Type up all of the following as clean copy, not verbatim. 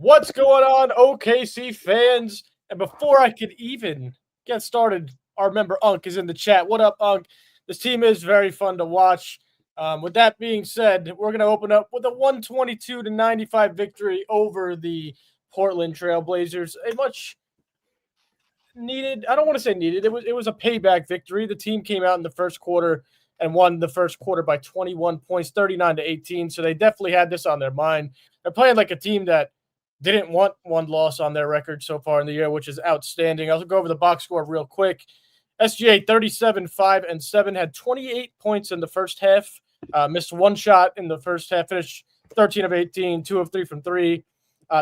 What's going on, OKC fans? And before I could even get started, our member Unk is in the chat. What up, Unk? This team is very fun to watch. With that being said, we're going to open up with a 122-95 victory over the Portland Trailblazers. A much needed, I don't want to say needed, it was a payback victory. The team came out in the first quarter and won the first quarter by 21 points, 39-18. So they definitely had this on their mind. They're playing like a team that didn't want one loss on their record so far in the year, which is outstanding. I'll go over the box score real quick. SGA 37, 5, and 7 had 28 points in the first half. Missed one shot in the first half, finished 13 of 18, 2 of 3 from 3,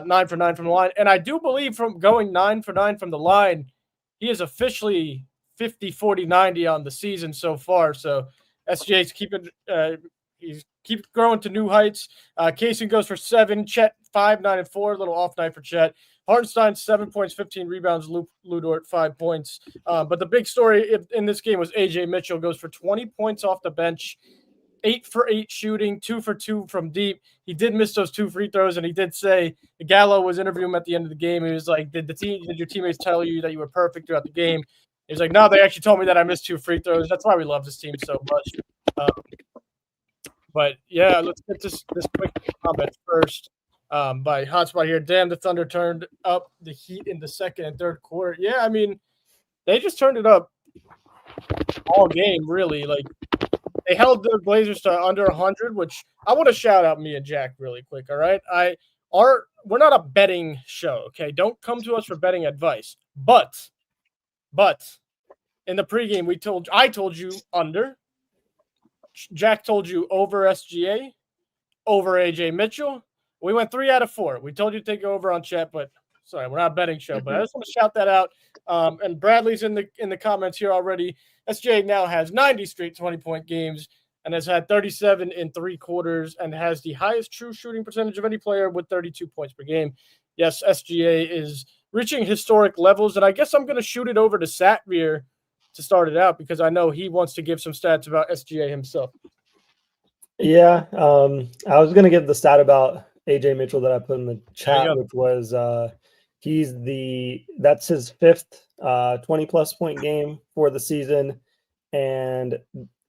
9 for 9 from the line. And I do believe from going 9 for 9 from the line, he is officially 50, 40, 90 on the season so far. So SGA's keeps growing to new heights. Kaysen goes for 7. Chet 5, 9, and 4. A little off night for Chet. Hartenstein 7 points, 15 rebounds. Lou Dort 5 points. But the big story in this game was Ajay Mitchell goes for 20 points off the bench. 8 for 8 shooting, 2 for 2 from deep. He did miss those 2 free throws, and he did say Gallo was interviewing him at the end of the game. He was like, "Did your teammates tell you that you were perfect throughout the game?" He was like, "No, they actually told me that I missed 2 free throws." That's why we love this team so much. But yeah, let's get this quick comment first by Hotspot here. Damn, the Thunder turned up the heat in the second and third quarter. Yeah, I mean, they just turned it up all game, really. Like, they held the Blazers to under 100, which I want to shout out me and Jack really quick, all right? We're not a betting show, okay? Don't come to us for betting advice. But in the pregame, I told you under. Jack told you over SGA, over AJ Mitchell. We went 3 out of 4. We told you to take over on Chet, but sorry, we're not a betting show. But I just want to shout that out. And Bradley's in the comments here already. SGA now has 90 straight 20-point games and has had 37 in 3 quarters and has the highest true shooting percentage of any player with 32 points per game. Yes, SGA is reaching historic levels, and I guess I'm going to shoot it over to Satvir to start it out because I know he wants to give some stats about SGA himself. Yeah, I was going to give the stat about AJ Mitchell that I put in the chat, which was that's his 5th 20-plus point game for the season. And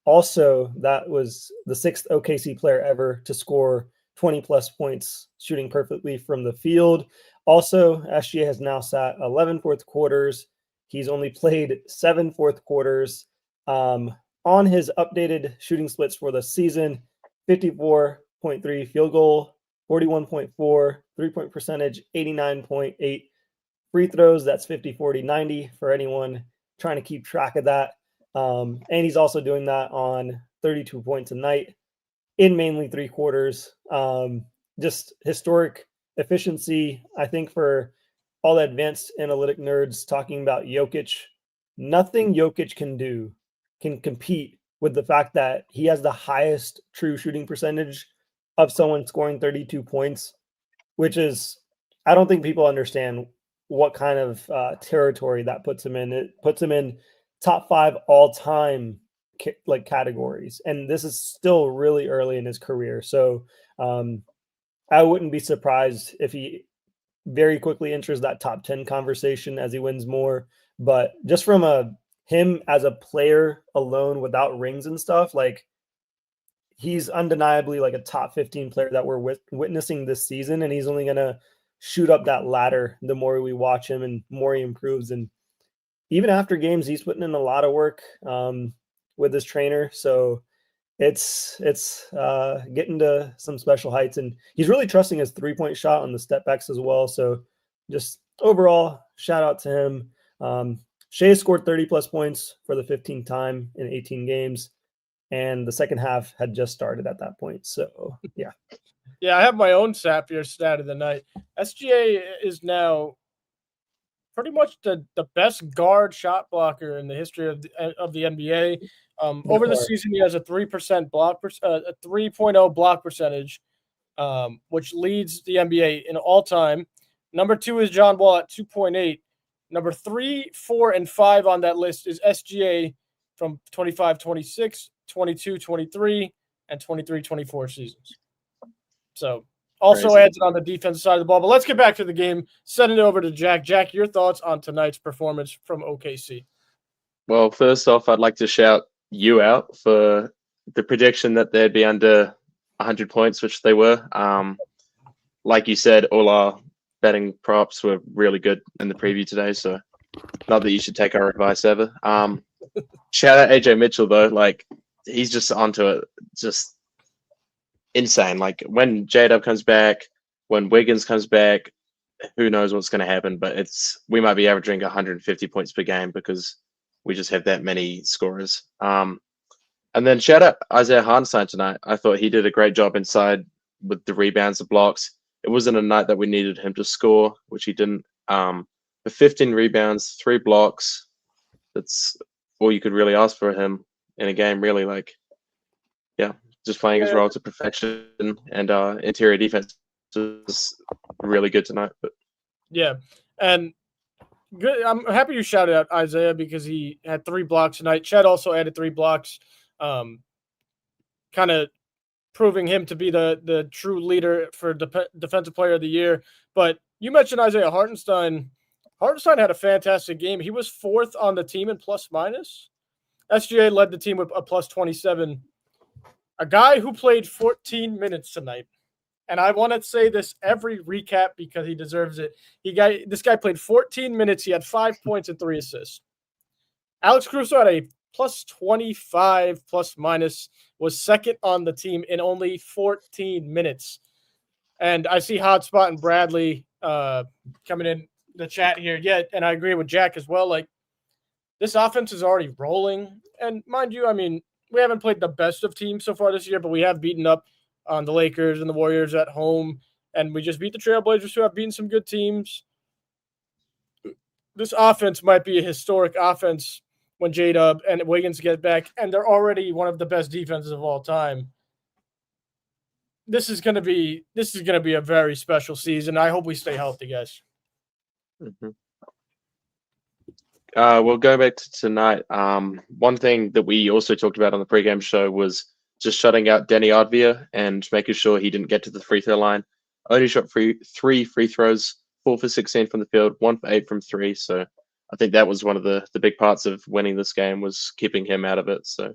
also that was the 6th OKC player ever to score 20-plus points shooting perfectly from the field. Also, SGA has now sat 11 fourth quarters. He's only played 7 fourth quarters. On his updated shooting splits for the season, 54.3 field goal, 41.4 3-point percentage, 89.8 free throws. That's 50, 40, 90 for anyone trying to keep track of that. And he's also doing that on 32 points a night in mainly 3 quarters. Just historic efficiency, I think, for all the advanced analytic nerds talking about Jokic. Nothing Jokic can do can compete with the fact that he has the highest true shooting percentage of someone scoring 32 points, which is, I don't think people understand what kind of territory that puts him in. It puts him in top 5 all-time categories, and this is still really early in his career. So I wouldn't be surprised if he very quickly enters that top 10 conversation as he wins more. But just from him as a player alone without rings and stuff, like, he's undeniably like a top 15 player that we're witnessing this season, and he's only going to shoot up that ladder the more we watch him and more he improves. And even after games, he's putting in a lot of work with his trainer. So it's getting to some special heights, and he's really trusting his 3-point shot on the step backs as well. So just overall, shout out to him. Shea scored 30-plus points for the 15th time in 18 games, and the second half had just started at that point. So, yeah. Yeah, I have my own Sapphire stat of the night. SGA is now pretty much the best guard shot blocker in the history of the NBA. Over the season, he has a 3% block, a 3.0 block percentage, which leads the NBA in all time. Number 2 is John Wall at 2.8. Number 3, 4, and 5 on that list is SGA from 25-26, 22-23, and 23-24 seasons. So Also Crazy. adds it on the defensive side of the ball. But let's get back to the game. Sending it over to Jack. Jack, your thoughts on tonight's performance from OKC? Well, first off, I'd like to shout you out for the prediction that they'd be under 100 points, which they were. Like you said, all our betting props were really good in the preview today, so not that you should take our advice ever. Shout out AJ Mitchell though, like he's just onto it, just insane. Like when J-Dub comes back, when Wiggins comes back, who knows what's going to happen? But we might be averaging 150 points per game because we just have that many scorers. And then shout out Isaiah Hartenstein tonight. I thought he did a great job inside with the rebounds, the blocks. It wasn't a night that we needed him to score, which he didn't. But 15 rebounds, 3 blocks. That's all you could really ask for him in a game, really. Like, yeah, just playing his role to perfection. And interior defense was really good tonight. But yeah, and good. I'm happy you shouted out Isaiah because he had 3 blocks tonight. Chet also added 3 blocks, kind of proving him to be the true leader for defensive player of the year. But you mentioned Isaiah Hartenstein. Hartenstein had a fantastic game. He was 4th on the team in plus minus. SGA led the team with a plus 27. A guy who played 14 minutes tonight. And I want to say this every recap because he deserves it. This guy played 14 minutes. He had 5 points and 3 assists. Alex Caruso had a plus 25 plus minus, was 2nd on the team in only 14 minutes. And I see Hotspot and Bradley coming in the chat here. Yeah, and I agree with Jack as well. Like, this offense is already rolling. And mind you, I mean, we haven't played the best of teams so far this year, but we have beaten up on the Lakers and the Warriors at home. And we just beat the Trailblazers, who have beaten some good teams. This offense might be a historic offense when J-Dub and Wiggins get back, and they're already one of the best defenses of all time. This is going to be a very special season. I hope we stay healthy, guys. Mm-hmm. Well, going back to tonight, one thing that we also talked about on the pregame show was just shutting out Danny Advia and making sure he didn't get to the free throw line. Only shot 3 free throws, 4 for 16 from the field, 1 for 8 from 3. So I think that was one of the big parts of winning this game was keeping him out of it. So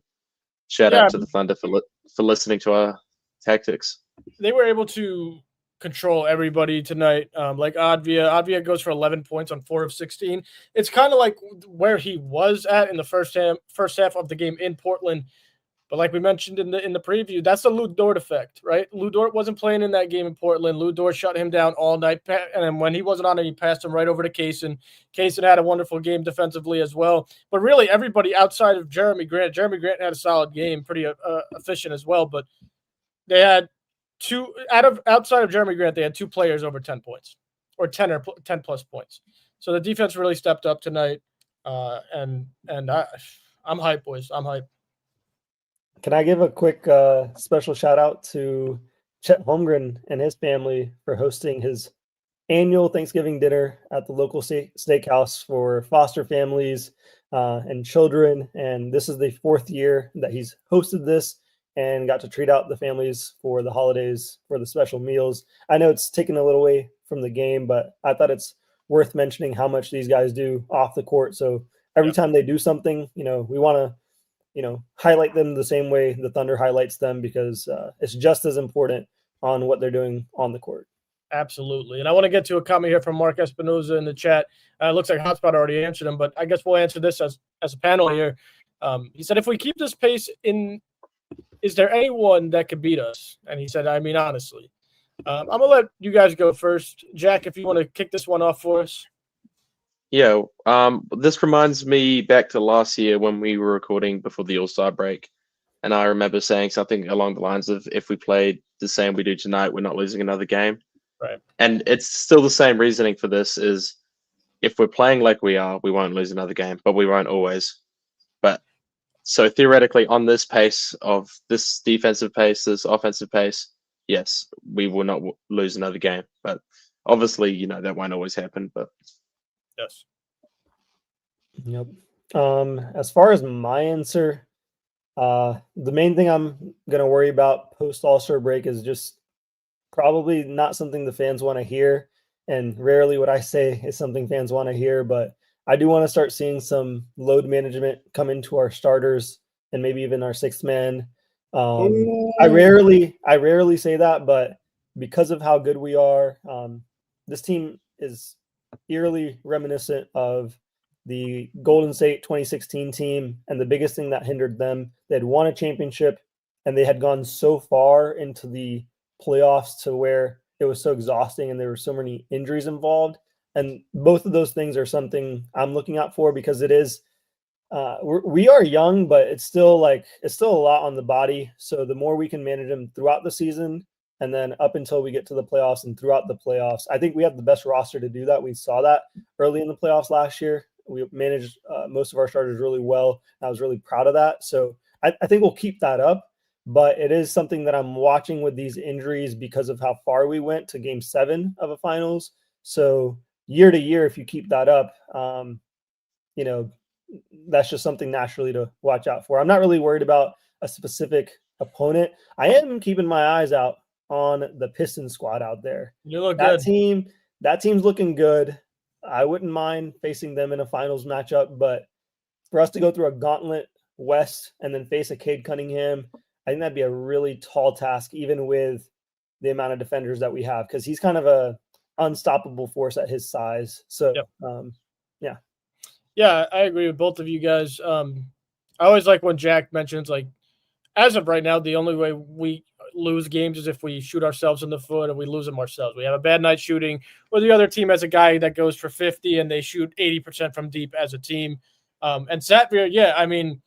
shout out to the Thunder for listening to our tactics. They were able to control everybody tonight. Like Advia goes for 11 points on 4 of 16. It's kind of like where he was at in the first half of the game in Portland. But like we mentioned in the preview, that's the Lou Dort effect, right? Lou Dort wasn't playing in that game in Portland. Lou Dort shut him down all night, and then when he wasn't on it, he passed him right over to Kaysen. Kaysen had a wonderful game defensively as well. But really, everybody outside of Jeremy Grant had a solid game, pretty efficient as well. But they had outside of Jeremy Grant, they had 2 players over 10 points or 10 plus points. So the defense really stepped up tonight, and I'm hyped, boys. I'm hyped. Can I give a quick special shout out to Chet Holmgren and his family for hosting his annual Thanksgiving dinner at the local steakhouse for foster families and children. And this is the 4th year that he's hosted this and got to treat out the families for the holidays for the special meals. I know it's taken a little away from the game, but I thought it's worth mentioning how much these guys do off the court. So every time they do something, we want to highlight them the same way the Thunder highlights them because it's just as important on what they're doing on the court. Absolutely. And I want to get to a comment here from Mark Espinoza in the chat. It looks like Hotspot already answered him, but I guess we'll answer this as a panel here. He said, if we keep this pace is there anyone that could beat us? And he said, I mean, honestly. I'm going to let you guys go first. Jack, if you want to kick this one off for us. Yeah, this reminds me back to last year when we were recording before the All-Star break. And I remember saying something along the lines of, if we played the same we do tonight, we're not losing another game. Right. And it's still the same reasoning for this is if we're playing like we are, we won't lose another game, but we won't always. But so theoretically on this pace of this defensive pace, this offensive pace, yes, we will not lose another game. But obviously, that won't always happen, but yes. Yep. As far as my answer, the main thing I'm going to worry about post All-Star break is just probably not something the fans want to hear, and rarely what I say is something fans want to hear, but I do want to start seeing some load management come into our starters and maybe even our sixth man. I rarely say that, but because of how good we are, this team is eerily reminiscent of the Golden State 2016 team, and the biggest thing that hindered them, they had won a championship and they had gone so far into the playoffs to where it was so exhausting and there were so many injuries involved. And both of those things are something I'm looking out for, because it is we are young, but it's still a lot on the body. So the more we can manage them throughout the season and then up until we get to the playoffs and throughout the playoffs, I think we have the best roster to do that. We saw that early in the playoffs last year. We managed most of our starters really well. I was really proud of that. So I think we'll keep that up. But it is something that I'm watching with these injuries because of how far we went to Game 7 of a finals. So year to year, if you keep that up, that's just something naturally to watch out for. I'm not really worried about a specific opponent. I am keeping my eyes out on the Pistons squad out there. You look that good. That team's looking good. I wouldn't mind facing them in a finals matchup, but for us to go through a gauntlet West and then face a Cade Cunningham, I think that'd be a really tall task, even with the amount of defenders that we have, because he's kind of a unstoppable force at his size. So, yep. Yeah, I agree with both of you guys. I always like when Jack mentions, like, as of right now, the only way we lose games is if we shoot ourselves in the foot and we lose them ourselves. We have a bad night shooting, or the other team has a guy that goes for 50 and they shoot 80% from deep as a team. And Satvir, I mean,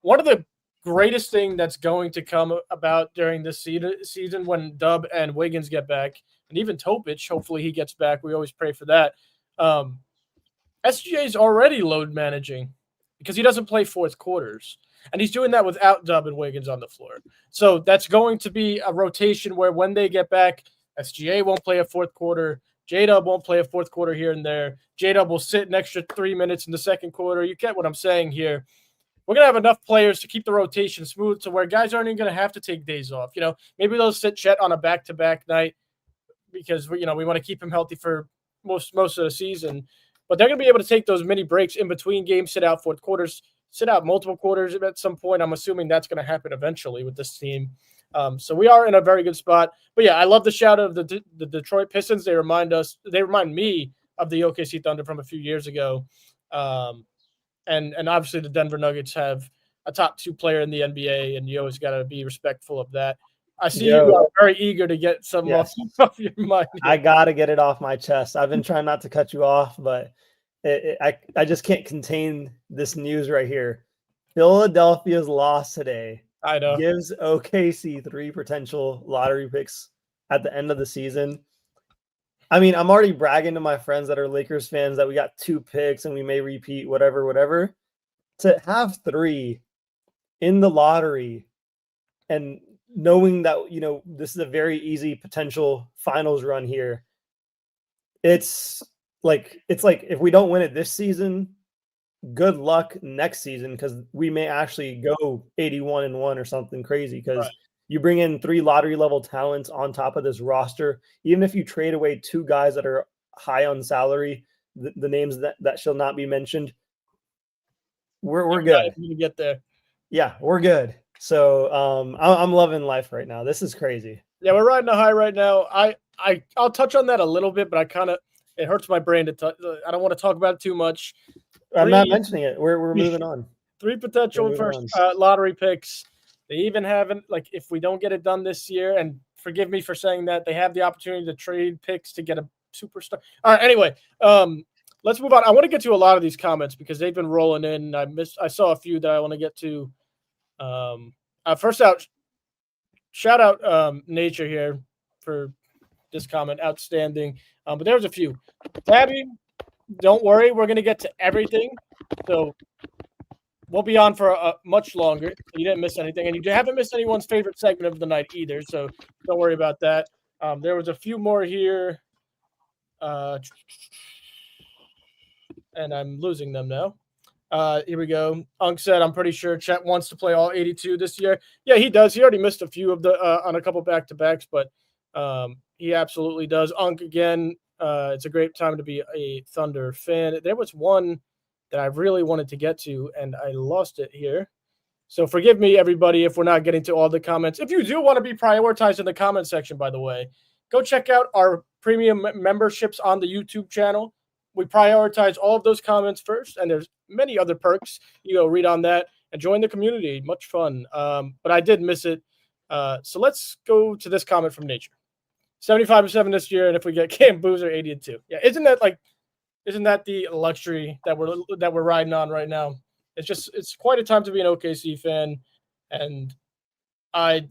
one of the greatest thing that's going to come about during this season when Dub and Wiggins get back, and even Topic, hopefully he gets back. We always pray for that. SGA is already load managing because he doesn't play fourth quarters. And he's doing that without Dub and Wiggins on the floor. So that's going to be a rotation where when they get back, SGA won't play a fourth quarter. J-Dub won't play a fourth quarter here and there. J-Dub will sit an extra 3 minutes in the second quarter. You get what I'm saying here. We're going to have enough players to keep the rotation smooth to where guys aren't even going to have to take days off. Maybe they'll sit Chet on a back-to-back night because, we want to keep him healthy for most of the season. But they're going to be able to take those mini breaks in between games, sit out fourth quarters, sit out multiple quarters at some point. I'm assuming that's going to happen eventually with this team. So we are in a very good spot. But yeah, I love the shout out of the Detroit Pistons. They remind me of the OKC Thunder from a few years ago. And obviously the Denver Nuggets have a top 2 player in the NBA, and you always got to be respectful of that. I see you are very eager to get some off your mind. I got to get it off my chest. I've been trying not to cut you off, but I just can't contain this news right here. Philadelphia's loss today gives OKC 3 potential lottery picks at the end of the season. I mean, I'm already bragging to my friends that are Lakers fans that we got 2 picks and we may repeat whatever. To have 3 in the lottery and knowing that, this is a very easy potential finals run here. It's like if we don't win it this season, good luck next season, because we may actually go 81-1 or something crazy, because you bring in 3 lottery level talents on top of this roster. Even if you trade away 2 guys that are high on salary, the names that shall not be mentioned, we're good. You get there. Yeah, we're good. So I'm loving life right now. This is crazy. Yeah, we're riding a high right now. I'll touch on that a little bit, but it hurts my brain to touch. I don't want to talk about it too much. I'm not mentioning it. We're moving on. 3 potential first lottery picks. They even haven't, if we don't get it done this year, and forgive me for saying that, they have the opportunity to trade picks to get a superstar. All right, anyway, let's move on. I want to get to a lot of these comments because they've been rolling in. I saw a few that I want to get to. First out, shout out Nature here for this comment. Outstanding. But there was a few. Tabby, don't worry. We're going to get to everything. So we'll be on for much longer. You didn't miss anything. And you haven't missed anyone's favorite segment of the night either. So don't worry about that. There was a few more here. And I'm losing them now. Here we go. Unk said, I'm pretty sure Chet wants to play all 82 this year. Yeah, he does. He already missed a few of the on a couple back-to-backs, but He absolutely does. Unk, again, it's a great time to be a Thunder fan. There was one that I really wanted to get to, and I lost it here. So forgive me, everybody, if we're not getting to all the comments. If you do want to be prioritized in the comment section, by the way, go check out our premium memberships on the YouTube channel. We prioritize all of those comments first, and there's many other perks. You go read on that and join the community. Much fun. But I did miss it. So let's go to this comment from Nature. 75-7 this year, and if we get Cam Boozer, 80-2. Yeah, isn't that the luxury that we're riding on right now? It's quite a time to be an OKC fan, and I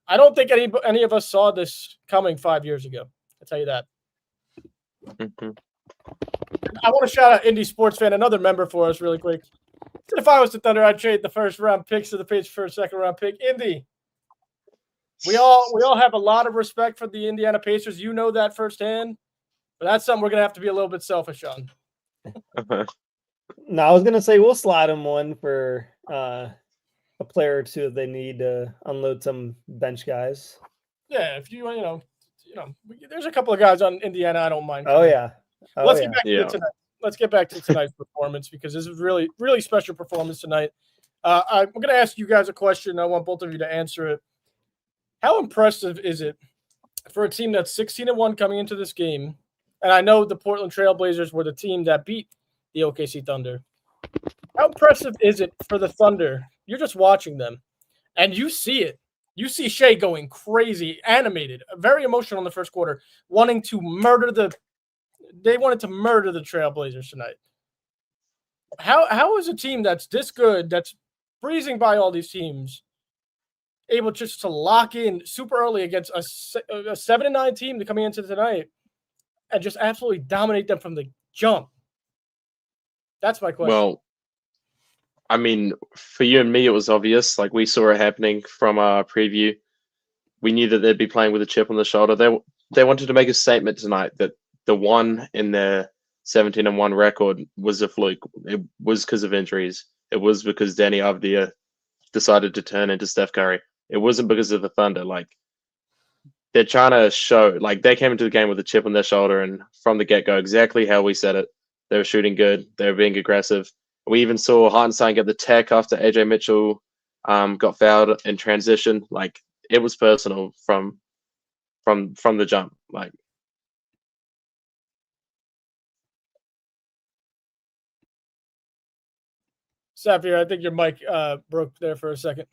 don't think any of us saw this coming 5 years ago. I'll tell you that. Mm-hmm. I want to shout out Indie Sports Fan, another member for us, really quick. Said if I was the Thunder, I'd trade the first round picks to the Patriots for a second round pick. Indy, we all have a lot of respect for the Indiana Pacers. You know that firsthand, but that's something we're gonna have to be a little bit selfish on. No, I was gonna say we'll slide them one for a player or two if they need to unload some bench guys. Yeah, if you know, there's a couple of guys on Indiana I don't mind. Oh yeah. Let's get back to tonight. Let's get back to tonight's performance, because this is really, really special performance tonight. I'm going to ask you guys a question. I want both of you to answer it. How impressive is it for a team that's 16-1 coming into this game? And I know the Portland Trailblazers were the team that beat the OKC Thunder. How impressive is it for the Thunder? You're just watching them, and you see it. You see Shea going crazy, animated, very emotional in the first quarter, wanting to They wanted to murder the Trailblazers tonight. How is a team that's this good, that's breezing by all these teams, able just to lock in super early against a 7-9 team to coming into tonight and just absolutely dominate them from the jump? That's my question. Well, I mean, for you and me, it was obvious. Like, we saw it happening from our preview. We knew that they'd be playing with a chip on the shoulder. They wanted to make a statement tonight that the one in their 17-1 record was a fluke. It was because of injuries. It was because Danny Avdija decided to turn into Steph Curry. It wasn't because of the Thunder. Like, they're trying to show, like, they came into the game with a chip on their shoulder, and from the get-go, exactly how we said it. They were shooting good. They were being aggressive. We even saw Hartenstein get the tech after Ajay Mitchell got fouled in transition. Like, it was personal from the jump. Like, Sapphire, I think your mic broke there for a second.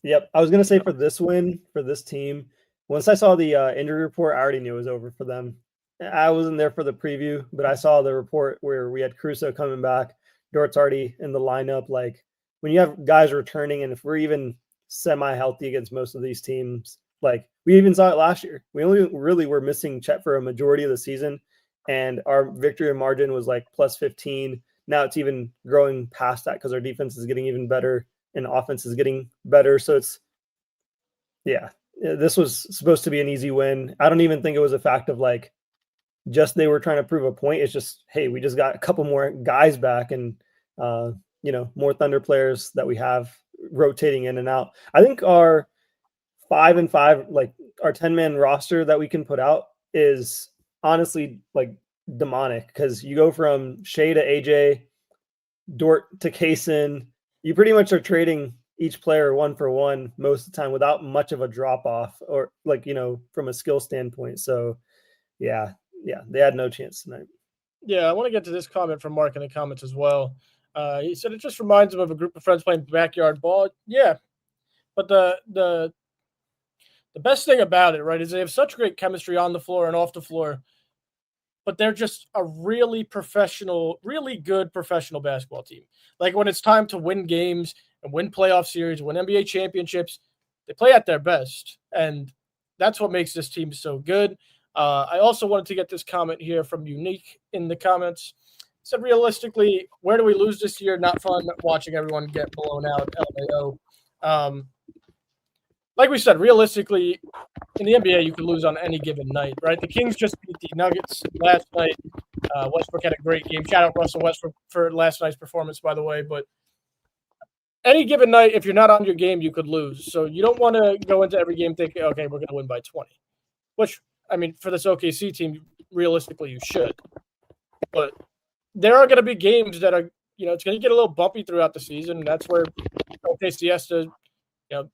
Yep. I was going to say for this win, for this team, once I saw the injury report, I already knew it was over for them. I wasn't there for the preview, but I saw the report where we had Caruso coming back. Dort's already in the lineup. Like, when you have guys returning, and if we're even semi-healthy against most of these teams, like, we even saw it last year. We only really were missing Chet for a majority of the season, and our victory margin was like plus 15. Now it's even growing past that because our defense is getting even better and offense is getting better. So this was supposed to be an easy win. I don't even think it was a fact of like just they were trying to prove a point. It's just, hey, we just got a couple more guys back and, more Thunder players that we have rotating in and out. I think our 5-5, like our 10-man roster that we can put out is honestly like demonic, because you go from Shea to AJ, Dort to Kaysen. You pretty much are trading each player one for one most of the time without much of a drop off, or like, from a skill standpoint. So yeah, they had no chance tonight. Yeah, I want to get to this comment from Mark in the comments as well. He said it just reminds him of a group of friends playing backyard ball. Yeah, but the best thing about it, right, is they have such great chemistry on the floor and off the floor, but they're just a really good professional basketball team. Like, when it's time to win games and win playoff series, win NBA championships, they play at their best, and that's what makes this team so good. I also wanted to get this comment here from Unique in the comments. It said, realistically, where do we lose this year? Not fun watching everyone get blown out, LMAO. Like we said, realistically, in the NBA, you can lose on any given night, right? The Kings just beat the Nuggets last night. Westbrook had a great game. Shout out Russell Westbrook for last night's performance, by the way. But any given night, if you're not on your game, you could lose. So you don't want to go into every game thinking, okay, we're going to win by 20. which, I mean, for this OKC team, realistically, you should. But there are going to be games that are, it's going to get a little bumpy throughout the season. And that's where OKC has to,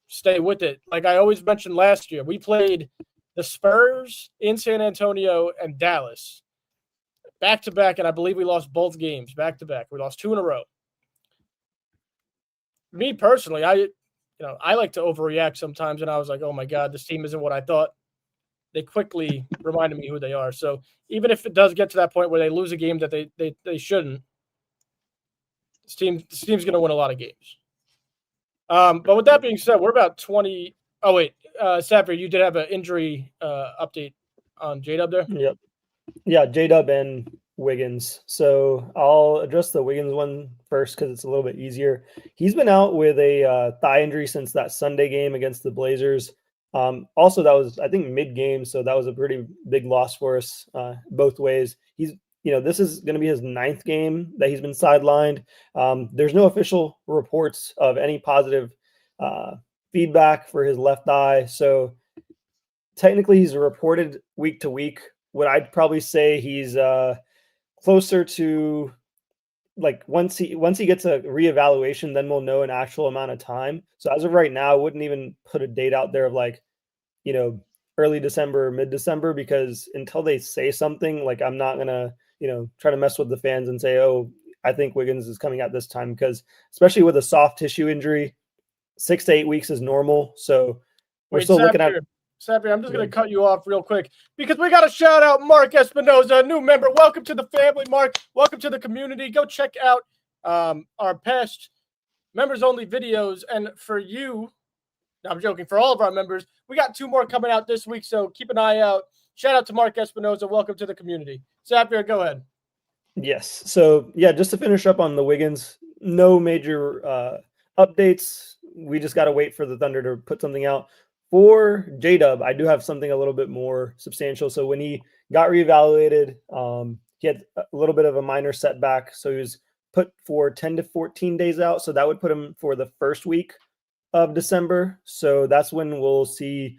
stay with it. Like I always mentioned last year, we played the Spurs in San Antonio and Dallas back to back, and I believe we lost both games back to back. We lost 2 in a row. Me personally, I like to overreact sometimes, and I was like, oh my God, this team isn't what I thought. They quickly reminded me who they are. So even if it does get to that point where they lose a game that they shouldn't, this team's going to win a lot of games. But with that being said, we're about 20. Oh, wait. Sapphire, you did have an injury update on J-Dub there? Yep. Yeah, J-Dub and Wiggins. So I'll address the Wiggins one first because it's a little bit easier. He's been out with a thigh injury since that Sunday game against the Blazers. Also, that was, I think, mid-game, so that was a pretty big loss for us both ways. He's, this is going to be his 9th game that he's been sidelined. There's no official reports of any positive feedback for his left eye, so technically he's reported week to week. What I'd probably say he's closer to, like, once he gets a reevaluation, then we'll know an actual amount of time. So as of right now, I wouldn't even put a date out there of like, early December or mid-December, because until they say something, like, I'm not gonna, try to mess with the fans and say, oh, I think Wiggins is coming out this time, because especially with a soft tissue injury, 6 to 8 weeks is normal. So we're still looking at. Sapphire, I'm just going to cut you off real quick because we got to shout out Mark Espinoza, a new member. Welcome to the family, Mark. Welcome to the community. Go check out our past members-only videos. And for you, no, I'm joking, for all of our members, we got 2 more coming out this week, so keep an eye out. Shout out to Mark Espinoza. Welcome to the community. Sapphire, go ahead. Yes. So, yeah, just to finish up on the Wiggins, no major updates. We just got to wait for the Thunder to put something out. For J-Dub, I do have something a little bit more substantial. So when he got reevaluated, he had a little bit of a minor setback. So he was put for 10 to 14 days out. So that would put him for the first week of December. So that's when we'll see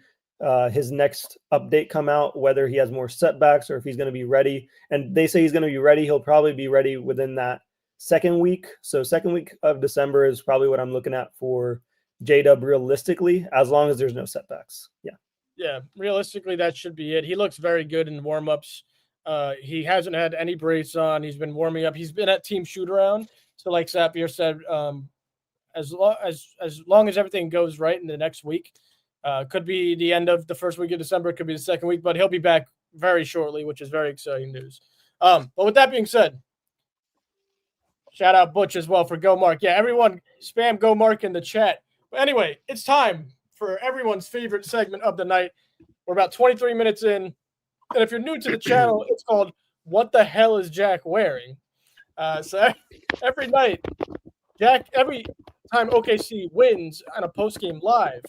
his next update come out, whether he has more setbacks or if he's going to be ready. And they say he's going to be ready. He'll probably be ready within that second week. So second week of December is probably what I'm looking at for J-Dub realistically, as long as there's no setbacks. Yeah, realistically, that should be it. He looks very good in warm-ups. He hasn't had any brace on. He's been warming up. He's been at team shoot-around. So like Sapphire said, as long as everything goes right in the next week, could be the end of the first week of December, could be the second week, but he'll be back very shortly, which is very exciting news. But with that being said, shout out Butch as well for Go Mark. Yeah, everyone spam Go Mark in the chat. But anyway, it's time for everyone's favorite segment of the night. We're about 23 minutes in. And if you're new to the channel, it's called What the Hell is Jack Wearing? So every night, every time OKC wins on a post-game live,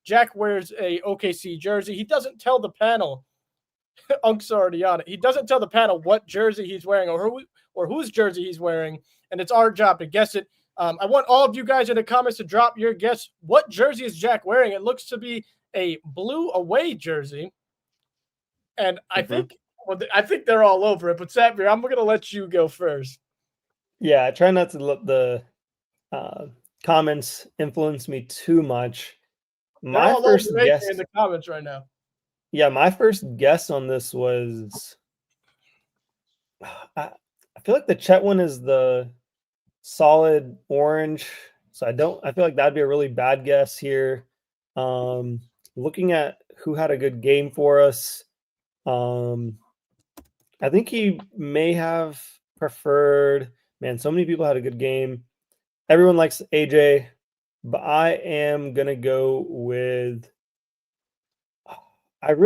Jack wears a OKC jersey. He doesn't tell the panel, Unk's already on it. He doesn't tell the panel what jersey he's wearing or whose jersey he's wearing, and it's our job to guess it. I want all of you guys in the comments to drop your guess. What jersey is Jack wearing? It looks to be a blue away jersey. And I think they're all over it. But Sapphire, I'm going to let you go first. Yeah, I try not to let the comments influence me too much. My first guess in the comments right now. Yeah, my first guess on this was I feel like the Chet one is the solid orange, so I feel like that'd be a really bad guess here. Looking at who had a good game for us, I think he may have preferred, man, so many people had a good game. Everyone likes AJ, but I am gonna go with I'm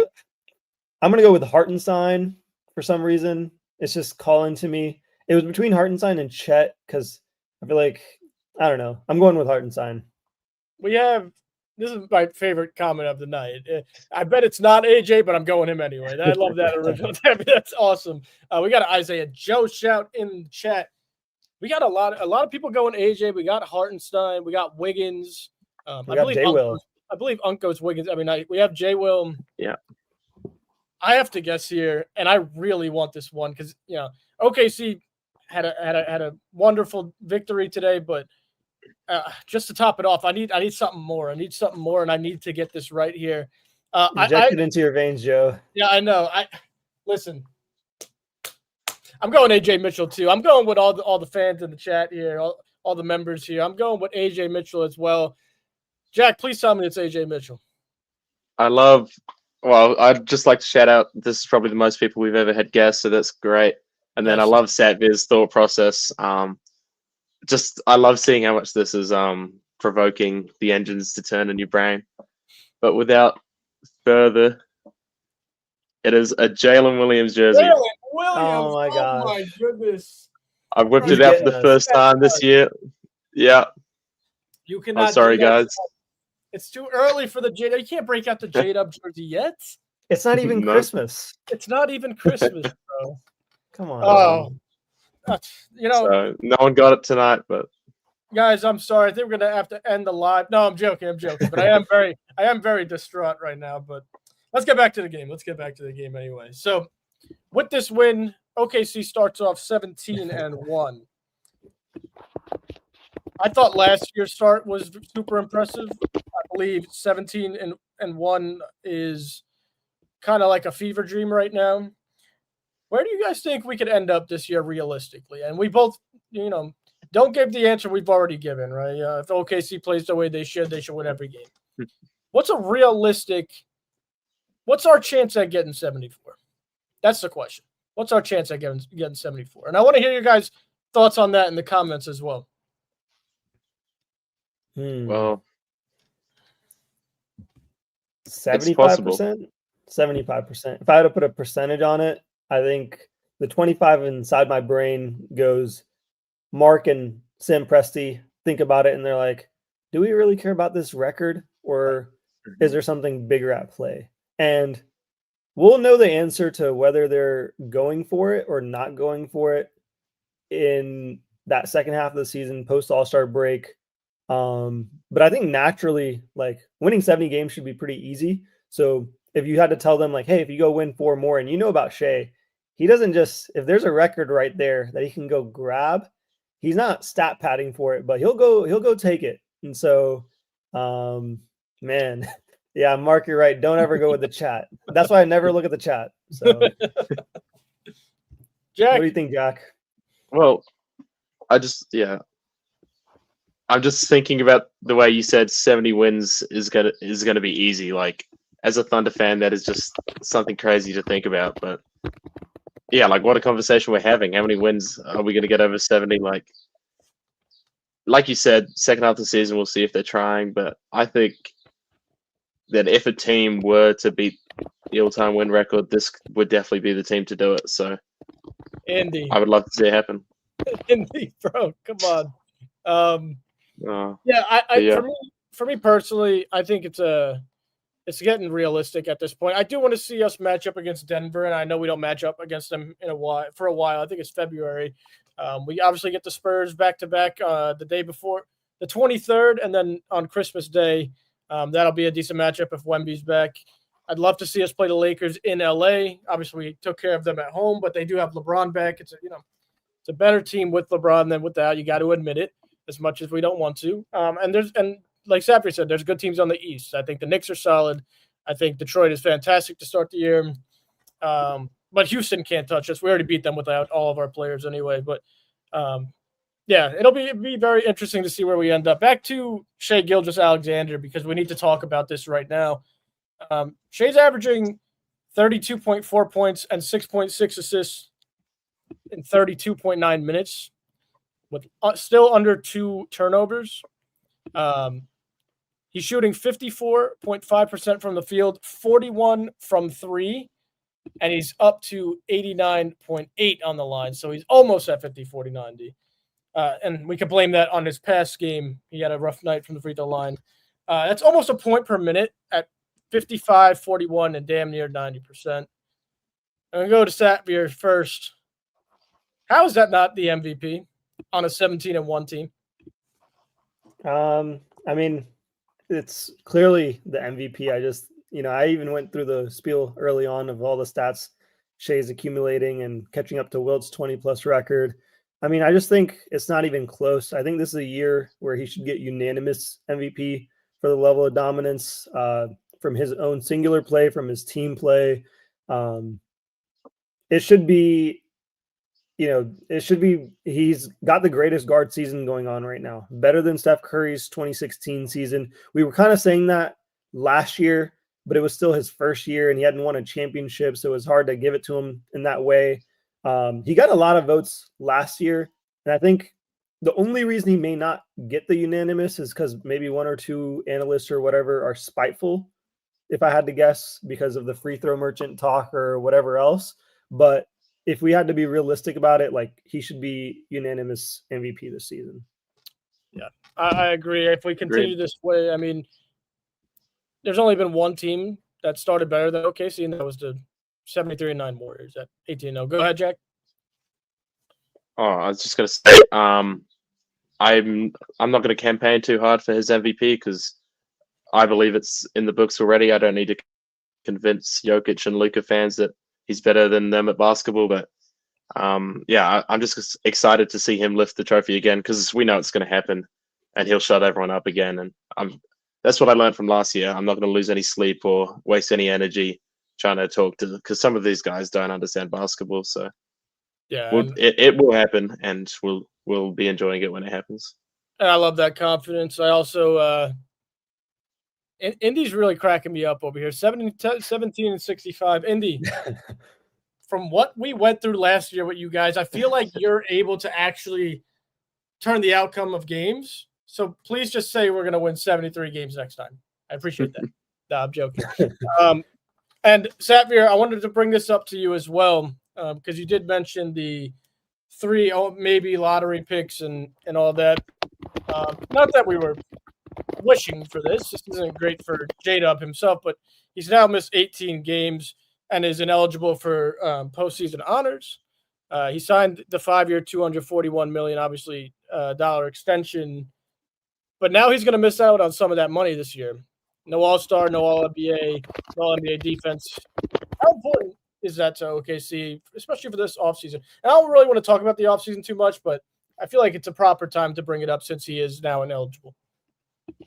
gonna go with Hartenstein for some reason. It's just calling to me. It was between Hartenstein and Chet because I feel like, I don't know. I'm going with Hartenstein. This is my favorite comment of the night. I bet it's not AJ, but I'm going him anyway. I love that original. That's awesome. We got an Isaiah Joe shout in the chat. We got a lot of people going AJ. We got Hartenstein. We got Wiggins. We got J Will. I believe Unk goes Wiggins. I mean, we have J Will. Yeah. I have to guess here, and I really want this one because OKC had a wonderful victory today, but just to top it off, I need something more. I need something more, and I need to get this right here. Inject it into your veins, Joe. Yeah, I know. Listen. I'm going AJ Mitchell too. I'm going with all the fans in the chat here, all the members here. I'm going with AJ Mitchell as well. Jack, please tell me it's AJ Mitchell. I'd just like to shout out, this is probably the most people we've ever had guests, so that's great. And then I love Satvir's thought process. I love seeing how much this is provoking the engines to turn in your brain. But without further, it is a Jalen Williams jersey. Jalen Williams! Oh my gosh. Oh my goodness. I whipped it out for the first time this year. Yeah. You cannot. I'm sorry, guys. It's too early for the J-Dub. You can't break out the J-Dub jersey yet. It's not even Christmas. It's not even Christmas, bro. Come on. Oh, so, no one got it tonight, but guys, I'm sorry. I think we're gonna have to end the live. No, I'm joking. But I am very distraught right now. But let's get back to the game. Anyway. So with this win, OKC starts off 17-1. I thought last year's start was super impressive. I believe 17-1 is kind of like a fever dream right now. Where do you guys think we could end up this year realistically? And we both, don't give the answer we've already given, right? If OKC plays the way they should win every game. What's our chance at getting 74? That's the question. What's our chance at getting 74? And I want to hear your guys' thoughts on that in the comments as well. Well, 75%? 75%. If I had to put a percentage on it, I think the 25 inside my brain goes Mark and Sam Presti think about it and they're like, do we really care about this record or is there something bigger at play? And we'll know the answer to whether they're going for it or not going for it in that second half of the season, post All-Star break. But I think naturally, like winning 70 games should be pretty easy. So if you had to tell them like, hey, if you go win 4 more, and about Shea, he doesn't just, if there's a record right there that he can go grab, he's not stat padding for it, but he'll go take it. And so, man, yeah, Mark, you're right. Don't ever go with the chat. That's why I never look at the chat. So, Jack, what do you think, Jack? Well, I'm just thinking about the way you said 70 wins is gonna be easy. Like as a Thunder fan, that is just something crazy to think about. But yeah, like what a conversation we're having. How many wins are we gonna get over 70? Like you said, second half of the season, we'll see if they're trying. But I think that if a team were to beat the all-time win record, this would definitely be the team to do it. So, Andy, I would love to see it happen. Andy, bro, come on. Yeah, for me personally, I think it's getting realistic at this point. I do want to see us match up against Denver, and I know we don't match up against them for a while. I think it's February. We obviously get the Spurs back to back the day before the 23rd, and then on Christmas Day, that'll be a decent matchup if Wemby's back. I'd love to see us play the Lakers in LA. Obviously, we took care of them at home, but they do have LeBron back. It's a better team with LeBron than without. You got to admit it, as much as we don't want to. And like Sapir said, there's good teams on the East. I think the Knicks are solid. I think Detroit is fantastic to start the year. But Houston can't touch us. We already beat them without all of our players anyway. But it'll be very interesting to see where we end up. Back to Shai Gilgeous-Alexander, because we need to talk about this right now. Shai's averaging 32.4 points and 6.6 assists in 32.9 minutes with still under 2 turnovers. He's shooting 54.5% from the field, 41 from 3, and he's up to 89.8 on the line. So he's almost at 50-40-90. And we can blame that on his past game. He had a rough night from the free throw line. That's almost a point per minute at 55, 41, and damn near 90%. I'm going to go to Sapir first. How is that not the MVP on a 17-1 team? I mean, it's clearly the MVP. I even went through the spiel early on of all the stats Shea's accumulating and catching up to Wilt's 20+ record. I mean, I just think it's not even close. I think this is a year where he should get unanimous MVP for the level of dominance from his own singular play, from his team play. It should be, he's got the greatest guard season going on right now, better than Steph Curry's 2016 season. We were kind of saying that last year, but it was still his first year and he hadn't won a championship, so it was hard to give it to him in that way. He got a lot of votes last year, and I think the only reason he may not get the unanimous is because maybe one or two analysts or whatever are spiteful, if I had to guess, because of the free throw merchant talk or whatever else. But if we had to be realistic about it, like, he should be unanimous MVP this season. Yeah, I agree. If we continue this way, I mean, there's only been one team that started better than OKC, and that was the 73-9 Warriors at 18-0. Go ahead, Jack. Oh, I was just gonna say, I'm not gonna campaign too hard for his MVP because I believe it's in the books already. I don't need to convince Jokic and Luka fans that he's better than them at basketball. But yeah, I'm just excited to see him lift the trophy again because we know it's going to happen, and he'll shut everyone up again. And that's what I learned from last year. I'm not going to lose any sleep or waste any energy trying to talk to, because some of these guys don't understand basketball. So yeah, it will happen, and we'll be enjoying it when it happens. And I love that confidence. I also Indy's really cracking me up over here. 17-65. Indy, from what we went through last year with you guys, I feel like you're able to actually turn the outcome of games. So please just say we're going to win 73 games next time. I appreciate that. No, I'm joking. And Satvir, I wanted to bring this up to you as well, because you did mention the 3 maybe lottery picks and all that. Not that we were wishing for this. This isn't great for J-Dub himself, but he's now missed 18 games and is ineligible for postseason honors. He signed the 5-year, $241 million, obviously, dollar extension, but now he's going to miss out on some of that money this year. No All-Star, no All-NBA, no All-NBA defense. How important is that to OKC, especially for this offseason? And I don't really want to talk about the offseason too much, but I feel like it's a proper time to bring it up since he is now ineligible.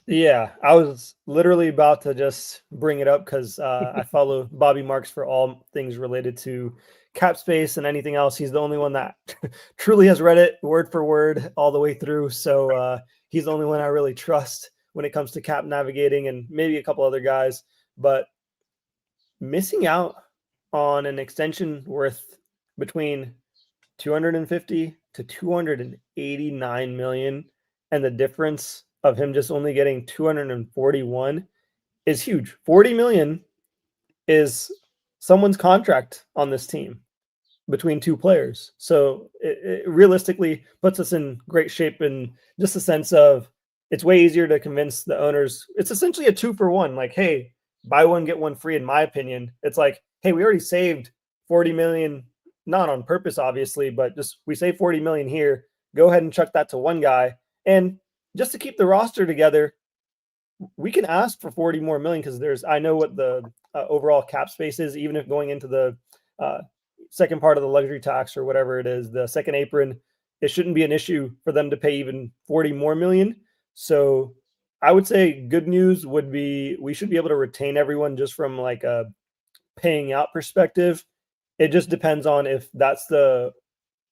Yeah, I was literally about to just bring it up because I follow Bobby Marks for all things related to cap space and anything else. He's the only one that truly has read it word for word all the way through. So he's the only one I really trust when it comes to cap navigating, and maybe a couple other guys. But missing out on an extension worth between 250 to 289 million, and the difference of him just only getting 241 is huge. 40 million is someone's contract on this team between two players. So it realistically puts us in great shape in just the sense of it's way easier to convince the owners. It's essentially a 2-for-1. Like, hey, buy one, get one free, in my opinion. It's like, hey, we already saved 40 million, not on purpose, obviously, but just we saved 40 million here. Go ahead and chuck that to one guy. And just to keep the roster together, we can ask for 40 more million because I know what the overall cap space is, even if going into the second part of the luxury tax or whatever it is, the second apron, it shouldn't be an issue for them to pay even 40 more million. So I would say good news would be we should be able to retain everyone just from like a paying out perspective. It just depends on if that's the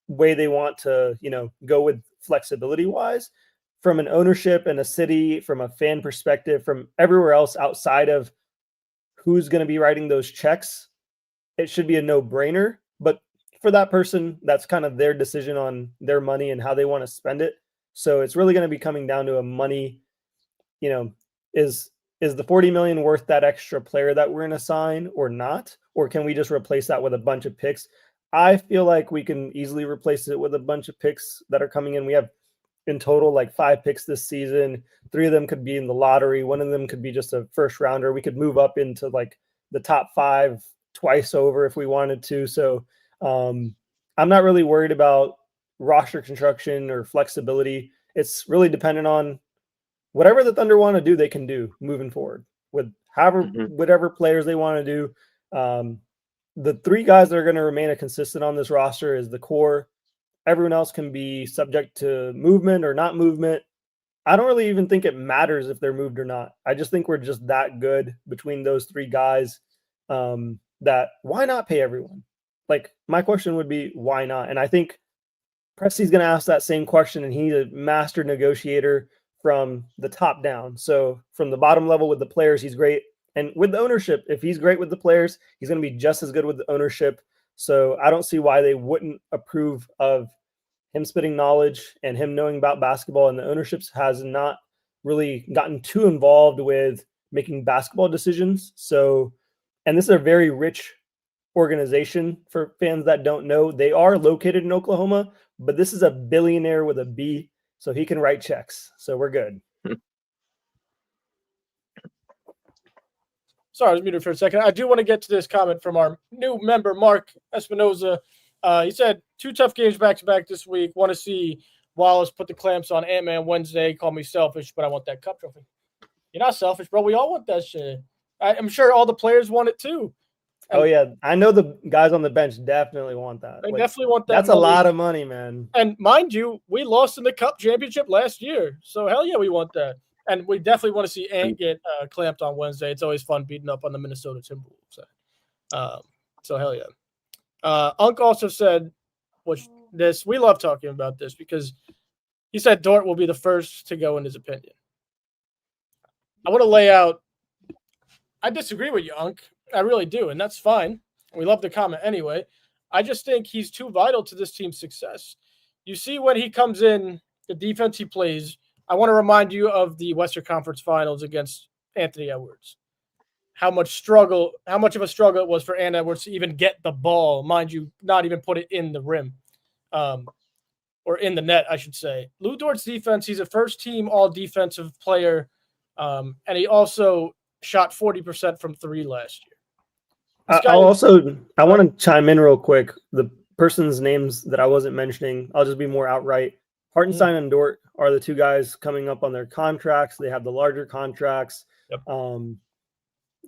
way they want to, go with flexibility wise. From an ownership and a city, from a fan perspective, from everywhere else outside of who's going to be writing those checks, it should be a no-brainer. But for that person, that's kind of their decision on their money and how they want to spend it. So it's really going to be coming down to a money, is the 40 million worth that extra player that we're going to sign or not? Or can we just replace that with a bunch of picks? I feel like we can easily replace it with a bunch of picks that are coming in. We have in total like 5 picks this season. 3 of them could be in the lottery. 1 of them could be just a first rounder. We could move up into like the top 5 twice over if we wanted to. So I'm not really worried about roster construction or flexibility. It's really dependent on whatever the Thunder want to do, they can do moving forward with however, Mhm. whatever players they want to do. The three guys that are going to remain a consistent on this roster is the core. Everyone else can be subject to movement or not movement. I don't really even think it matters if they're moved or not. I just think we're just that good between those three guys that why not pay everyone? Like, my question would be, why not? And I think Presti's going to ask that same question, and he's a master negotiator from the top down. So from the bottom level with the players, he's great. And with the ownership, if he's great with the players, he's going to be just as good with the ownership. So I don't see why they wouldn't approve of him spitting knowledge and him knowing about basketball. And the ownership has not really gotten too involved with making basketball decisions. So, and this is a very rich organization for fans that don't know. They are located in Oklahoma, but this is a billionaire with a B, so he can write checks. So we're good. Sorry, I was muted for a second. I do want to get to this comment from our new member, Mark Espinoza. He said, 2 tough games back-to-back this week. Want to see Wallace put the clamps on Ant-Man Wednesday. Call me selfish, but I want that cup trophy. You're not selfish, bro. We all want that shit. I'm sure all the players want it too. Oh, yeah. I know the guys on the bench definitely want that. They definitely want that. That's money. A lot of money, man. And mind you, we lost in the Cup championship last year. So, hell yeah, we want that. And we definitely want to see Ant get clamped on Wednesday. It's always fun beating up on the Minnesota Timberwolves. So hell yeah. Unc also said, we love talking about this because he said Dort will be the first to go in his opinion. I want to lay out. I disagree with you, Unc. I really do, and that's fine. We love the comment anyway. I just think he's too vital to this team's success. You see when he comes in, the defense he plays. I want to remind you of the Western Conference Finals against Anthony Edwards. How much of a struggle it was for Anthony Edwards to even get the ball, mind you, not even put it in the rim, or in the net, I should say. Lou Dort's defense, he's a first-team all-defensive player, and he also shot 40% from 3 last year. I want to chime in real quick. The person's names that I wasn't mentioning, I'll just be more outright. Hartenstein and Dort are the 2 guys coming up on their contracts. They have the larger contracts. Yep.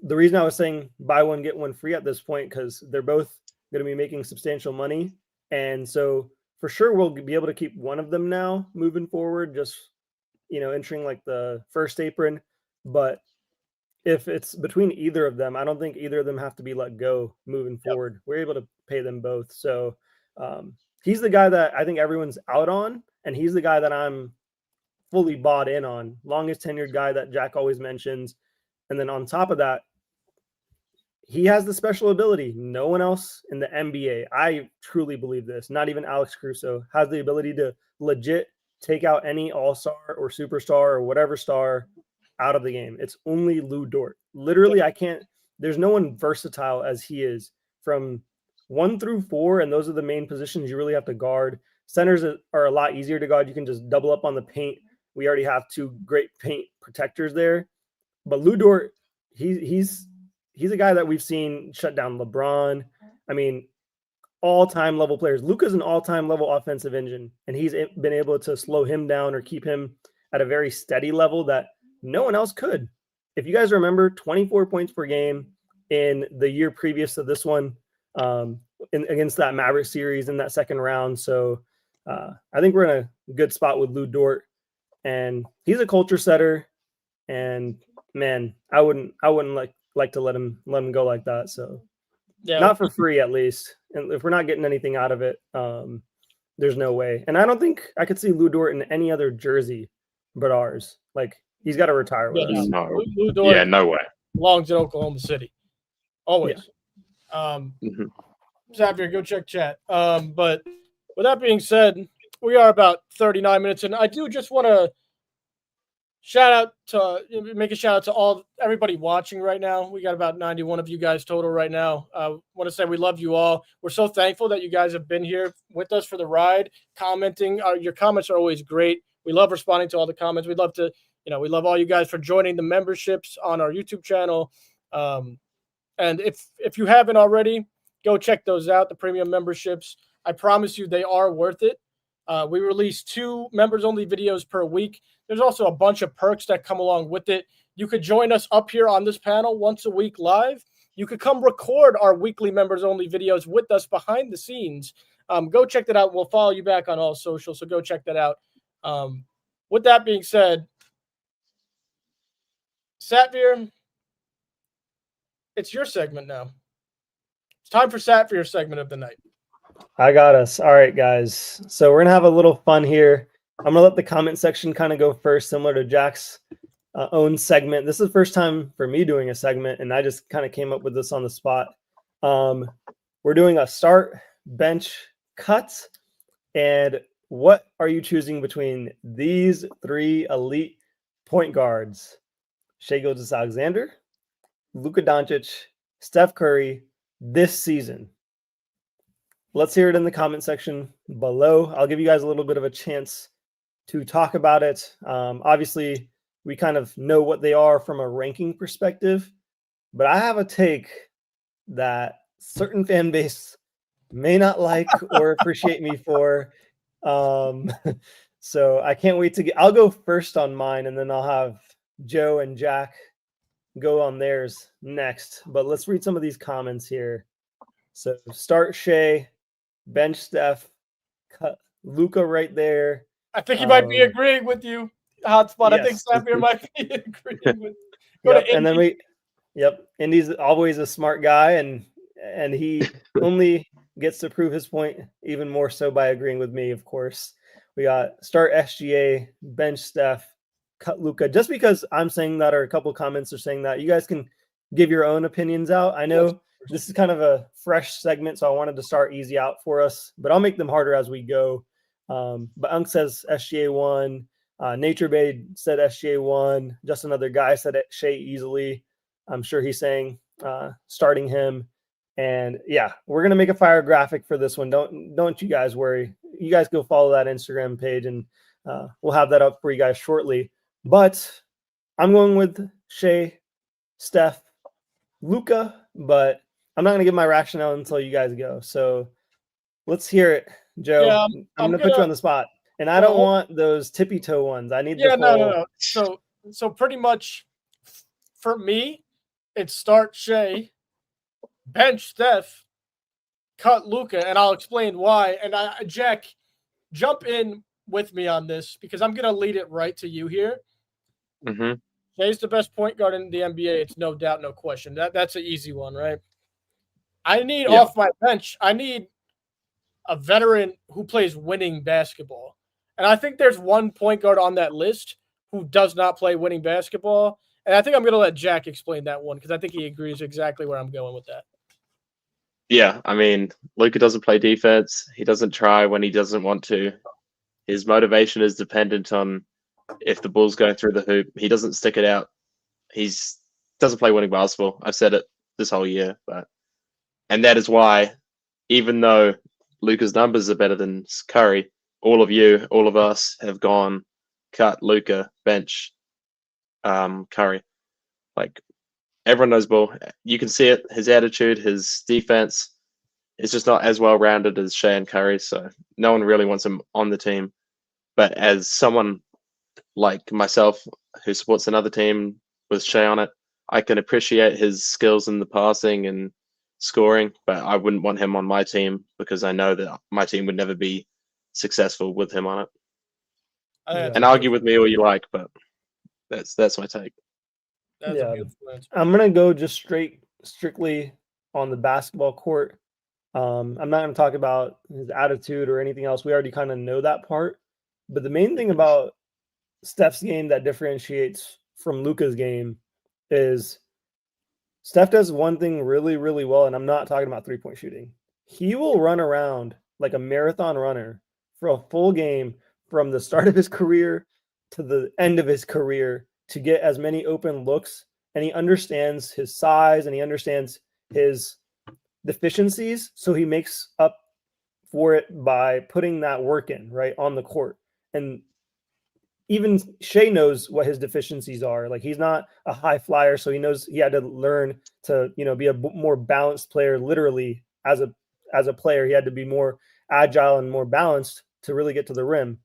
The reason I was saying buy one, get one free at this point, because they're both going to be making substantial money. And so for sure, we'll be able to keep one of them now moving forward, just, entering like the first apron. But if it's between either of them, I don't think either of them have to be let go moving forward. We're able to pay them both. So he's the guy that I think everyone's out on, and he's the guy that I'm fully bought in on. Longest tenured guy that Jack always mentions. And then on top of that, he has the special ability. No one else in the NBA, I truly believe this, not even Alex Caruso, has the ability to legit take out any all-star or superstar or whatever star out of the game. It's only Lou Dort. Literally, there's no one versatile as he is from 1 through 4, and those are the main positions you really have to guard. Centers are a lot easier to guard. You can just double up on the paint. We already have 2 great paint protectors there. But Lou Dort, he's a guy that we've seen shut down LeBron. I mean, all-time level players. Luka's an all-time level offensive engine, and he's been able to slow him down or keep him at a very steady level that no one else could. If you guys remember, 24 points per game in the year previous to this one, against that Maverick series in that second round. So I think we're in a good spot with Lou Dort, and he's a culture setter. And man, I wouldn't like to let him go like that. So not for free, at least. And if we're not getting anything out of it, there's no way. And I don't think I could see Lou Dort in any other jersey but ours. Like, he's got to retire with us. No. Lou Dort, yeah, no way. Belongs in Oklahoma City. Always. Yeah. Xavier, go check chat. But with that being said, we are about 39 minutes, and I do just want to make a shout out to everybody watching right now. We got about 91 of you guys total right now. I want to say we love you all. We're so thankful that you guys have been here with us for the ride, commenting. Your comments are always great. We love responding to all the comments. We'd love to, we love all you guys for joining the memberships on our YouTube channel. And if you haven't already, go check those out, the premium memberships. I promise you they are worth it. We release 2 members-only videos per week. There's also a bunch of perks that come along with it. You could join us up here on this panel once a week live. You could come record our weekly members only videos with us behind the scenes. Go check that out. We'll follow you back on all social, so go check that out. With that being said, Satvir, it's your segment now. It's time for Satvir segment of the night. I got us. All right, guys. So we're going to have a little fun here. I'm going to let the comment section kind of go first, similar to Jack's own segment. This is the first time for me doing a segment, and I just kind of came up with this on the spot. We're doing a start, bench, cut, and what are you choosing between these three elite point guards? Shai Gilgeous-Alexander, Luka Doncic, Steph Curry this season. Let's hear it in the comment section below. I'll give you guys a little bit of a chance to talk about it. Obviously, we kind of know what they are from a ranking perspective, but I have a take that certain fan base may not like or appreciate me for. So I can't wait to I'll go first on mine, and then I'll have Joe and Jack go on theirs next. But let's read some of these comments here. So start Shai, bench Steph, cut Luka right there. I think he might be agreeing with you, Hotspot. Yes. I think Satvir might be agreeing with Yep, and then Indy's always a smart guy, and he only gets to prove his point even more so by agreeing with me, of course. We got start SGA, bench Steph, cut Luka. Just because I'm saying that, or a couple comments are saying that, you guys can give your own opinions out. I know this is kind of a fresh segment, so I wanted to start easy out for us, but I'll make them harder as we go. But Unk says SGA 1. Nature Bay said SGA 1. Just another guy said Shai easily. I'm sure he's saying starting him. And yeah, we're gonna make a fire graphic for this one. Don't you guys worry. You guys go follow that Instagram page, and we'll have that up for you guys shortly. But I'm going with Shai, Steph, Luka, but I'm not gonna give my rationale until you guys go. So let's hear it, Joe. Yeah, I'm gonna put you on the spot, and I don't want those tippy toe ones. I need no. So pretty much for me, it's start Shai, bench Steph, cut Luka, and I'll explain why. And Jack, jump in with me on this because I'm gonna lead it right to you here. Mm-hmm. Shai's the best point guard in the NBA. It's no doubt, no question. That's an easy one, right? I need off my bench. I need a veteran who plays winning basketball. And I think there's one point guard on that list who does not play winning basketball. And I think I'm going to let Jack explain that one because I think he agrees exactly where I'm going with that. Yeah, I mean, Luka doesn't play defense. He doesn't try when he doesn't want to. His motivation is dependent on if the ball's going through the hoop. He doesn't stick it out. He doesn't play winning basketball. I've said it this whole year. And that is why, even though Luka's numbers are better than Curry, all of us have gone cut Luka, bench Curry. Like, everyone knows ball. You can see it. His attitude, his defense is just not as well rounded as Shai and Curry. So no one really wants him on the team. But as someone like myself who supports another team with Shai on it, I can appreciate his skills in the passing and scoring, but I wouldn't want him on my team because I know that my team would never be successful with him on it. And argue with me all you like, but that's my take. I'm gonna go just strictly on the basketball court. I'm not gonna talk about his attitude or anything else. We already kind of know that part. But the main thing about Steph's game that differentiates from Luka's game is Steph does one thing really, really well, and I'm not talking about three-point shooting. He will run around like a marathon runner for a full game from the start of his career to the end of his career to get as many open looks, and he understands his size and he understands his deficiencies, so he makes up for it by putting that work in right on the court. And even Shai knows what his deficiencies are. Like, he's not a high flyer, so he knows he had to learn to, be a more balanced player. Literally, as a player, he had to be more agile and more balanced to really get to the rim.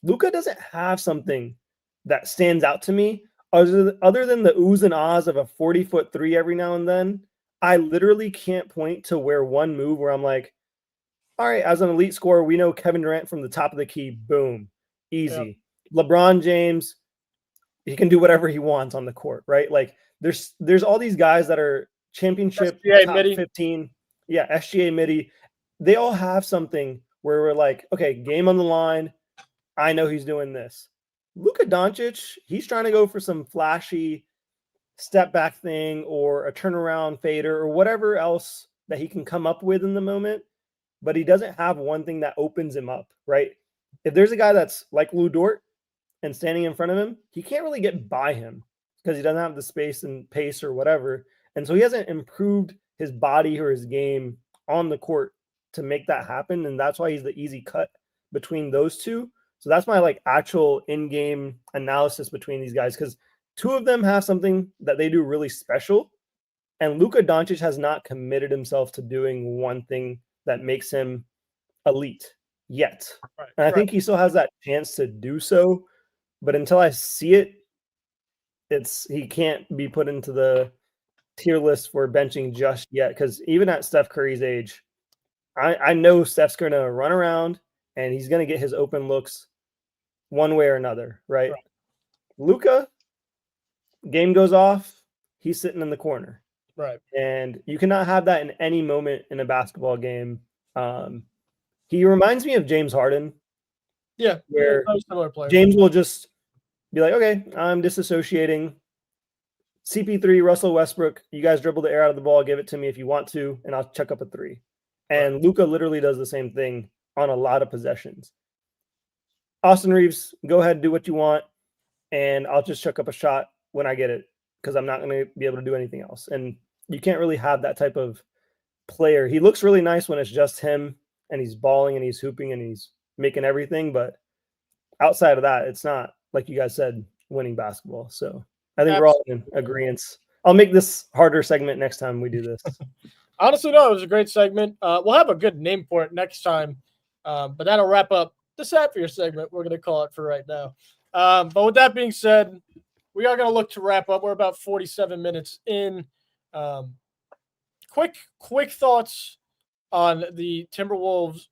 Luka doesn't have something that stands out to me other than the oohs and ahs of a 40-foot three every now and then, I literally can't point to where one move where I'm like, all right, as an elite scorer, we know Kevin Durant from the top of the key, boom, easy. Yep. LeBron James, he can do whatever he wants on the court, right? Like there's all these guys that are championship SGA top midi. 15. Yeah, SGA midi. They all have something where we're like, okay, game on the line. I know he's doing this. Luka Doncic, he's trying to go for some flashy step back thing or a turnaround fader or whatever else that he can come up with in the moment. But he doesn't have one thing that opens him up, right? If there's a guy that's like Lou Dort and standing in front of him, he can't really get by him because he doesn't have the space and pace or whatever. And so he hasn't improved his body or his game on the court to make that happen. And that's why he's the easy cut between those two. So that's my like actual in-game analysis between these guys, because two of them have something that they do really special. And Luka Doncic has not committed himself to doing one thing that makes him elite yet. Right, and I think he still has that chance to do so. But until I see it, he can't be put into the tier list for benching just yet. Because even at Steph Curry's age, I know Steph's going to run around and he's going to get his open looks one way or another, right? Luka, game goes off, he's sitting in the corner. Right. And you cannot have that in any moment in a basketball game. He reminds me of James Harden. Yeah. Where similar player. James will just be like, okay, I'm disassociating. CP3, Russell Westbrook, you guys dribble the air out of the ball, give it to me if you want to, and I'll chuck up a three. And Luka literally does the same thing on a lot of possessions. Austin Reeves, go ahead, do what you want, and I'll just chuck up a shot when I get it because I'm not going to be able to do anything else. And you can't really have that type of player. He looks really nice when it's just him and he's balling and he's hooping and he's making everything. But outside of that, it's not, like you guys said, winning basketball. So I think we're all in agreement. I'll make this harder segment next time we do this. Honestly, no, it was a great segment. We'll have a good name for it next time. But that'll wrap up the Sapphire segment. We're going to call it for right now. But with that being said, we are going to look to wrap up. We're about 47 minutes in. Quick thoughts on the Timberwolves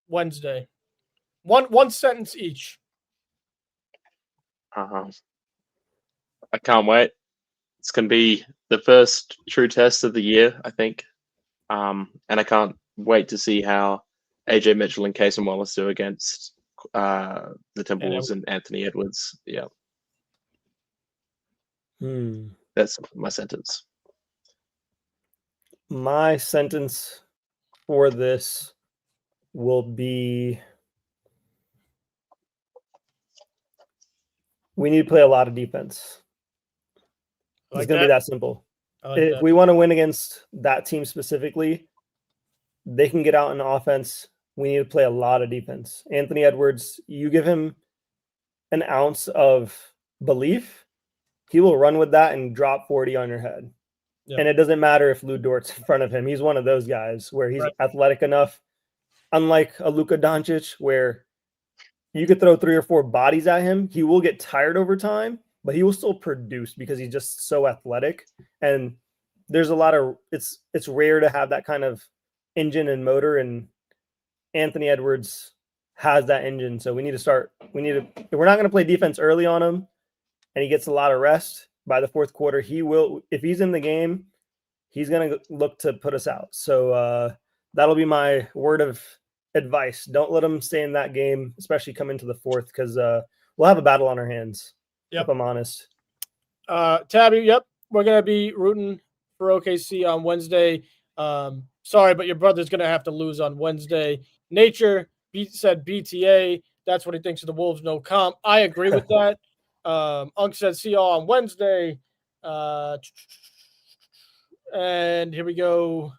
Wednesday. One sentence each. I can't wait. It's going to be the first true test of the year, I think. And I can't wait to see how AJ Mitchell and Casey Wallace do against the Timberwolves and Anthony Edwards. Yeah. That's my sentence. My sentence for this will be, we need to play a lot of defense. It's going to be that simple. If we want to win against that team specifically, they can get out in offense. We need to play a lot of defense. Anthony Edwards, you give him an ounce of belief, he will run with that and drop 40 on your head. Yeah. And it doesn't matter if Lou Dort's in front of him. He's one of those guys where he's athletic enough, unlike a Luka Doncic, where you could throw 3 or 4 bodies at him. He will get tired over time, but he will still produce because he's just so athletic. And there's a lot of it's rare to have that kind of engine and motor, and Anthony Edwards has that engine. So if we're not going to play defense early on him and he gets a lot of rest by the fourth quarter, he will, if he's in the game, he's going to look to put us out. So that'll be my word of advice. Don't let him stay in that game, especially come into the fourth, because we'll have a battle on our hands. If I'm honest. Tabby, we're going to be rooting for OKC on Wednesday. Sorry, but your brother's going to have to lose on Wednesday. Nature said BTA. That's what he thinks of the Wolves, no comp. I agree with that. Unk said see y'all on Wednesday. And here we go.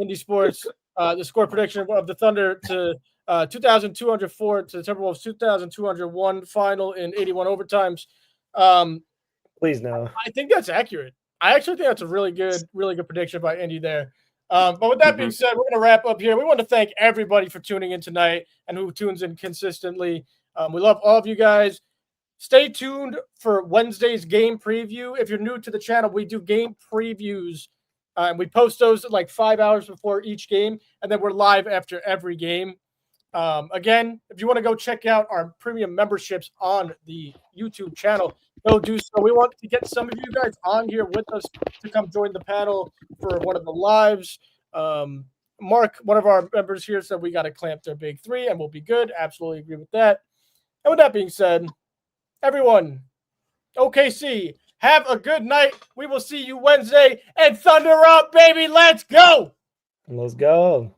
Indie Sports. The score prediction of the Thunder to 2,204 to the Timberwolves 2,201 final in 81 overtimes. Please no. I think that's accurate. I actually think that's a really good prediction by Indy there. But with that being said, we're going to wrap up here. We want to thank everybody for tuning in tonight and who tunes in consistently. We love all of you guys. Stay tuned for Wednesday's game preview. If you're new to the channel, we do game previews. And we post those like 5 hours before each game, and then we're live after every game. Again, if you want to go check out our premium memberships on the YouTube channel, go do so. We want to get some of you guys on here with us to come join the panel for one of the lives. Mark, one of our members here, said we got to clamp their big three and we'll be good. Absolutely agree with that. And with that being said, everyone, OKC, have a good night. We will see you Wednesday. And Thunder up, baby. Let's go. Let's go.